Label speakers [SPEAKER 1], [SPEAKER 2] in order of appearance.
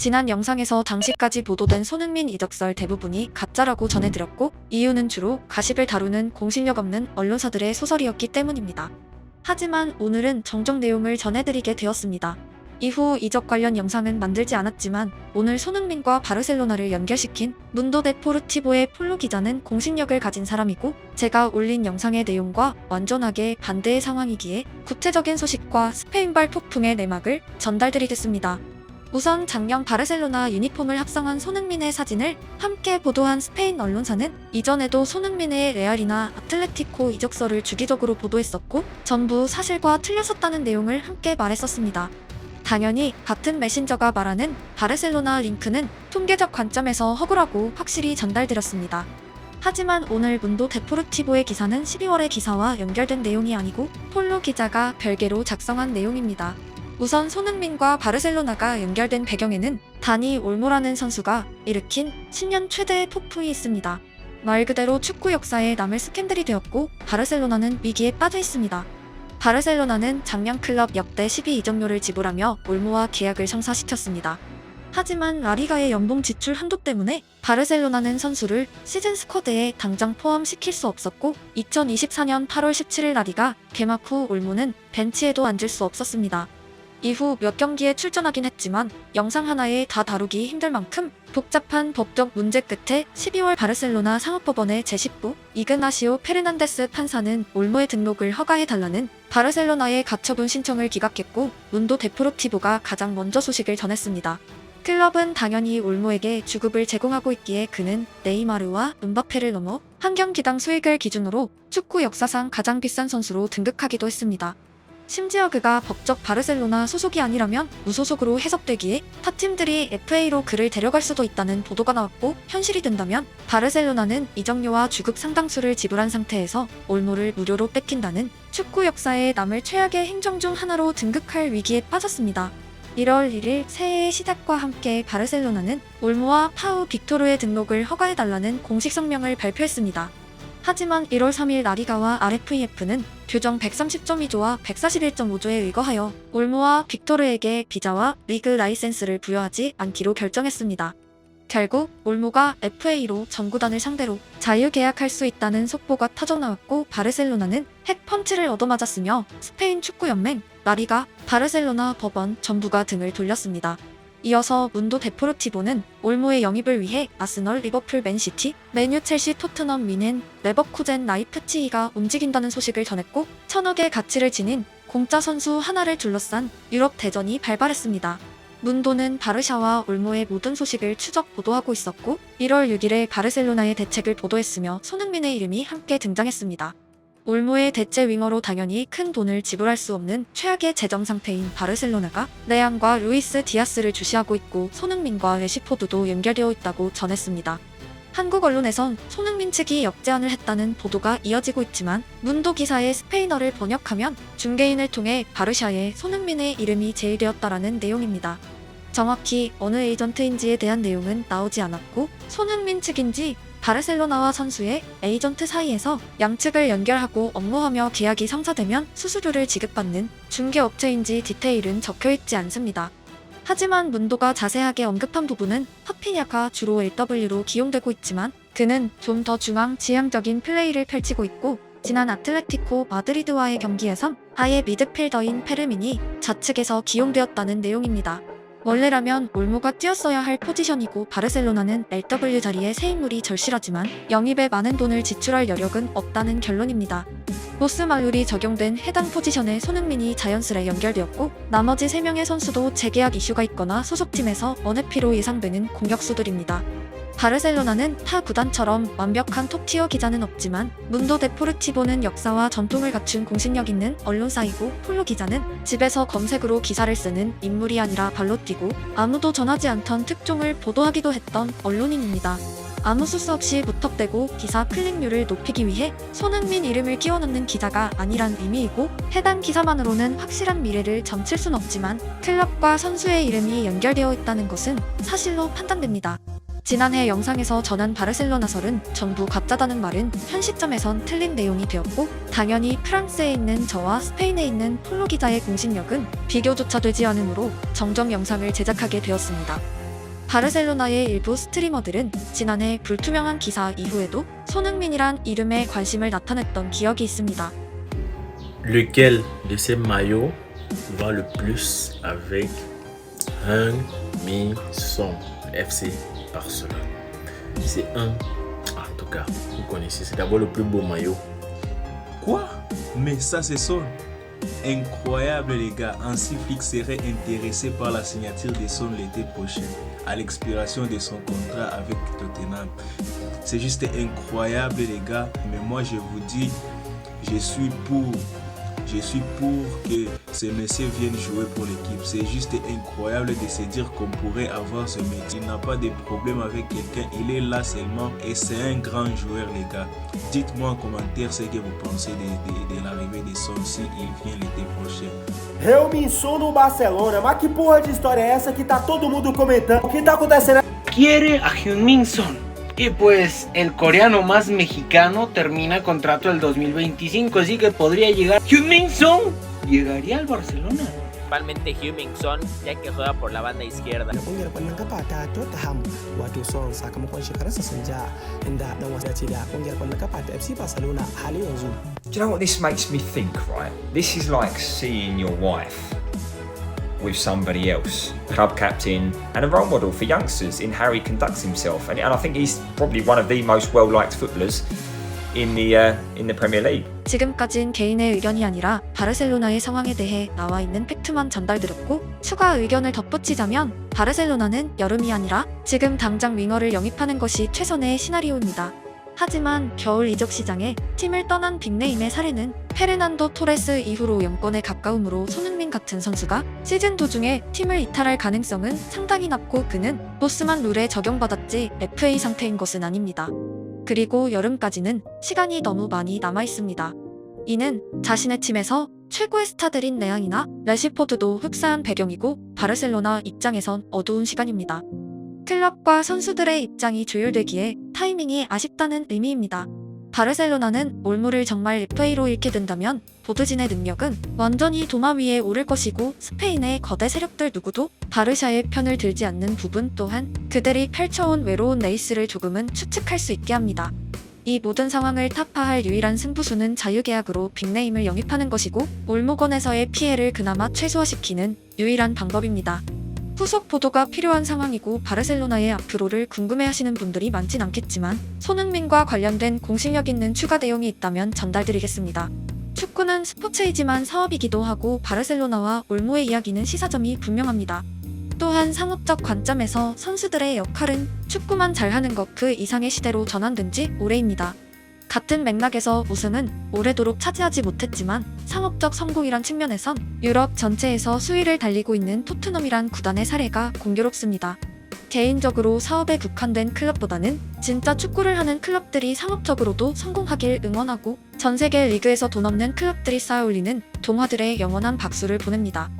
[SPEAKER 1] 지난 영상에서 당시까지 보도된 손흥민 이적설 대부분이 가짜라고 전해드렸고, 이유는 주로 가십을 다루는 공신력 없는 언론사들의 소설이었기 때문입니다. 하지만 오늘은 정정 내용을 전해드리게 되었습니다. 이후 이적 관련 영상은 만들지 않았지만 오늘 손흥민과 바르셀로나를 연결시킨 문도 데포르티보의 폴로 기자는 공신력을 가진 사람이고, 제가 올린 영상의 내용과 완전하게 반대의 상황이기에 구체적인 소식과 스페인발 폭풍의 내막을 전달드리겠습니다. 우선 작년 바르셀로나 유니폼을 합성한 손흥민의 사진을 함께 보도한 스페인 언론사는 이전에도 손흥민의 레알이나 아틀레티코 이적설을 주기적으로 보도했었고, 전부 사실과 틀렸었다는 내용을 함께 말했었습니다. 당연히 같은 메신저가 말하는 바르셀로나 링크는 통계적 관점에서 허구라고 확실히 전달드렸습니다. 하지만 오늘 문도 데포르티보의 기사는 12월의 기사와 연결된 내용이 아니고 폴로 기자가 별개로 작성한 내용입니다. 우선 손흥민과 바르셀로나가 연결된 배경에는 다니 올모라는 선수가 일으킨 10년 최대의 폭풍이 있습니다. 말 그대로 축구 역사에 남을 스캔들이 되었고, 바르셀로나는 위기에 빠져 있습니다. 바르셀로나는 작년 클럽 역대 12 이적료를 지불하며 올모와 계약을 성사시켰습니다. 하지만 라리가의 연봉 지출 한도 때문에 바르셀로나는 선수를 시즌 스쿼드에 당장 포함시킬 수 없었고, 2024년 8월 17일 라리가 개막 후 올모는 벤치에도 앉을 수 없었습니다. 이후 몇 경기에 출전하긴 했지만 영상 하나에 다 다루기 힘들 만큼 복잡한 법적 문제 끝에 12월 바르셀로나 상업법원의 제10부 이그나시오 페르난데스 판사는 올모의 등록을 허가해달라는 바르셀로나의 가처분 신청을 기각했고, 문도 데포르티보가 가장 먼저 소식을 전했습니다. 클럽은 당연히 올모에게 주급을 제공하고 있기에 그는 네이마르와 음바페를 넘어 한 경기당 수익을 기준으로 축구 역사상 가장 비싼 선수로 등극하기도 했습니다. 심지어 그가 법적 바르셀로나 소속이 아니라면 무소속으로 해석되기에 타 팀들이 FA로 그를 데려갈 수도 있다는 보도가 나왔고, 현실이 된다면 바르셀로나는 이적료와 주급 상당수를 지불한 상태에서 올모를 무료로 뺏긴다는 축구 역사에 남을 최악의 행정 중 하나로 등극할 위기에 빠졌습니다. 1월 1일 새해의 시작과 함께 바르셀로나는 올모와 파우 빅토르의 등록을 허가해달라는 공식 성명을 발표했습니다. 하지만 1월 3일 라리가와 RFEF는 규정 130.2조와 141.5조에 의거하여 올모와 빅토르에게 비자와 리그 라이센스를 부여하지 않기로 결정했습니다. 결국 올모가 FA로 전구단을 상대로 자유계약할 수 있다는 속보가 터져나왔고, 바르셀로나는 핵 펀치를 얻어맞았으며 스페인 축구연맹, 라리가, 바르셀로나 법원 전부가 등을 돌렸습니다. 이어서 문도 데포르티보는 올모의 영입을 위해 아스널, 리버풀, 맨시티, 맨유, 첼시, 토트넘, 미넨, 레버쿠젠, 라이프치히가 움직인다는 소식을 전했고, 1000억의 가치를 지닌 공짜 선수 하나를 둘러싼 유럽 대전이 발발했습니다. 문도는 바르샤와 올모의 모든 소식을 추적 보도하고 있었고, 1월 6일에 바르셀로나의 대책을 보도했으며 손흥민의 이름이 함께 등장했습니다. 올모의 대체 윙어로 당연히 큰 돈을 지불할 수 없는 최악의 재정 상태인 바르셀로나가 레앙과 루이스 디아스를 주시하고 있고, 손흥민과 레시포드도 연결되어 있다고 전했습니다. 한국 언론에선 손흥민 측이 역제안을 했다는 보도가 이어지고 있지만, 문도 기사의 스페인어를 번역하면 중개인을 통해 바르샤에 손흥민의 이름이 제의되었다라는 내용입니다. 정확히 어느 에이전트인지에 대한 내용은 나오지 않았고, 손흥민 측인지 바르셀로나와 선수의 에이전트 사이에서 양측을 연결하고 업무하며 계약이 성사되면 수수료를 지급받는 중개업체인지 디테일은 적혀있지 않습니다. 하지만 문도가 자세하게 언급한 부분은 파피냐가 주로 LW로 기용되고 있지만 그는 좀 더 중앙 지향적인 플레이를 펼치고 있고, 지난 아틀레티코 마드리드와의 경기에선 아예 미드필더인 페르민이 좌측에서 기용되었다는 내용입니다. 원래라면 올모가 뛰었어야 할 포지션이고, 바르셀로나는 LW 자리에 새 인물이 절실하지만 영입에 많은 돈을 지출할 여력은 없다는 결론입니다. 보스 말룰이 적용된 해당 포지션에 손흥민이 자연스레 연결되었고, 나머지 3명의 선수도 재계약 이슈가 있거나 소속팀에서 언해피로 예상되는 공격수들입니다. 바르셀로나는 타 구단처럼 완벽한 톱티어 기자는 없지만 문도 데포르티보는 역사와 전통을 갖춘 공신력 있는 언론사이고, 폴로 기자는 집에서 검색으로 기사를 쓰는 인물이 아니라 발로 뛰고 아무도 전하지 않던 특종을 보도하기도 했던 언론인입니다. 아무 수수 없이 무턱대고 기사 클릭률을 높이기 위해 손흥민 이름을 끼워 넣는 기자가 아니란 의미이고, 해당 기사만으로는 확실한 미래를 점칠 순 없지만 클럽과 선수의 이름이 연결되어 있다는 것은 사실로 판단됩니다. 지난해 영상에서 전한 바르셀로나설은 전부 가짜다는 말은 현 시점에선 틀린 내용이 되었고, 당연히 프랑스에 있는 저와 스페인에 있는 폴로 기자의 공신력은 비교조차 되지 않으므로 정정 영상을 제작하게 되었습니다. 바르셀로나의 일부 스트리머들은 지난해 불투명한 기사 이후에도 손흥민이란 이름에 관심을 나타냈던 기억이 있습니다.
[SPEAKER 2] Lequel de ces maillots va le plus avec Heung-min Son, FC Barcelone? C'est un, en tout cas, vous connaissez, c'est d'abord le plus beau maillot.
[SPEAKER 3] Quoi? Mais ça c'est Son. Incroyable les gars, Hansi Flick serait intéressé par la signature de Son l'été prochain, à l'expiration de son contrat avec Tottenham. C'est juste incroyable les gars, mais moi je vous dis, je suis pour que ce monsieur vienne jouer pour l'équipe. C'est juste incroyable de se dire qu'on pourrait avoir ce métier. Il n'a pas de problème avec quelqu'un, il est là seulement et c'est un grand joueur les gars. Dites-moi en commentaire ce que vous pensez de l'arrivée de Son si il vient l'été prochain.
[SPEAKER 4] Heung-min Son no Barcelona, mas que porra de história é essa que tá todo mundo comentando? O que tá acontecendo?
[SPEAKER 5] Quiere a Heung-min Son. Y pues el coreano más mexicano termina contrato el 2025, así que podría llegar. Heung-min Son llegaría al Barcelona.
[SPEAKER 6] Principalmente Heung-min Son, ya que juega por la banda izquierda.
[SPEAKER 7] Kungiyar kwallon kafa ta Tottenham wato Son sakamakon shekarunsa sun ja inda dan wasa ce da kungiyar kwallon kafa ta FC Barcelona a halin yanzu.
[SPEAKER 8] Do you know what this makes me think, right? This is like seeing your wife with somebody else, club captain and a role model for youngsters in how he conducts himself. And I think he's probably one of the most well-liked footballers in the Premier League.
[SPEAKER 1] 지금까진 개인의 의견이 아니라 바르셀로나의 상황에 대해 나와 있는 팩트만 전달드렸고, 추가 의견을 덧붙이자면 바르셀로나는 여름이 아니라 지금 당장 윙어를 영입하는 것이 최선의 시나리오입니다. 하지만 겨울 이적 시장에 팀을 떠난 빅네임의 사례는 페르난도 토레스 이후로 영권에 가까우므로 손흥민 같은 선수가 시즌 도중에 팀을 이탈할 가능성은 상당히 낮고, 그는 보스만 룰에 적용받았지 FA 상태인 것은 아닙니다. 그리고 여름까지는 시간이 너무 많이 남아 있습니다. 이는 자신의 팀에서 최고의 스타들인 레앙이나 레시포드도 흡사한 배경이고, 바르셀로나 입장에선 어두운 시간입니다. 클럽과 선수들의 입장이 조율되기에 타이밍이 아쉽다는 의미입니다. 바르셀로나는 올무를 정말 FA로 잃게 된다면 보드진의 능력은 완전히 도마 위에 오를 것이고, 스페인의 거대 세력들 누구도 바르샤의 편을 들지 않는 부분 또한 그들이 펼쳐온 외로운 레이스를 조금은 추측할 수 있게 합니다. 이 모든 상황을 타파할 유일한 승부수는 자유계약으로 빅네임을 영입하는 것이고, 올무건에서의 피해를 그나마 최소화시키는 유일한 방법입니다. 후속 보도가 필요한 상황이고 바르셀로나의 앞으로를 궁금해하시는 분들이 많진 않겠지만 손흥민과 관련된 공식력 있는 추가 내용이 있다면 전달드리겠습니다. 축구는 스포츠이지만 사업이기도 하고 바르셀로나와 올무의 이야기는 시사점이 분명합니다. 또한 상업적 관점에서 선수들의 역할은 축구만 잘하는 것 그 이상의 시대로 전환된 지 오래입니다. 같은 맥락에서 우승은 오래도록 차지하지 못했지만 상업적 성공이란 측면에선 유럽 전체에서 수위를 달리고 있는 토트넘이란 구단의 사례가 공교롭습니다. 개인적으로 사업에 국한된 클럽보다는 진짜 축구를 하는 클럽들이 상업적으로도 성공하길 응원하고, 전세계 리그에서 돈 없는 클럽들이 쌓아올리는 동화들의 영원한 박수를 보냅니다.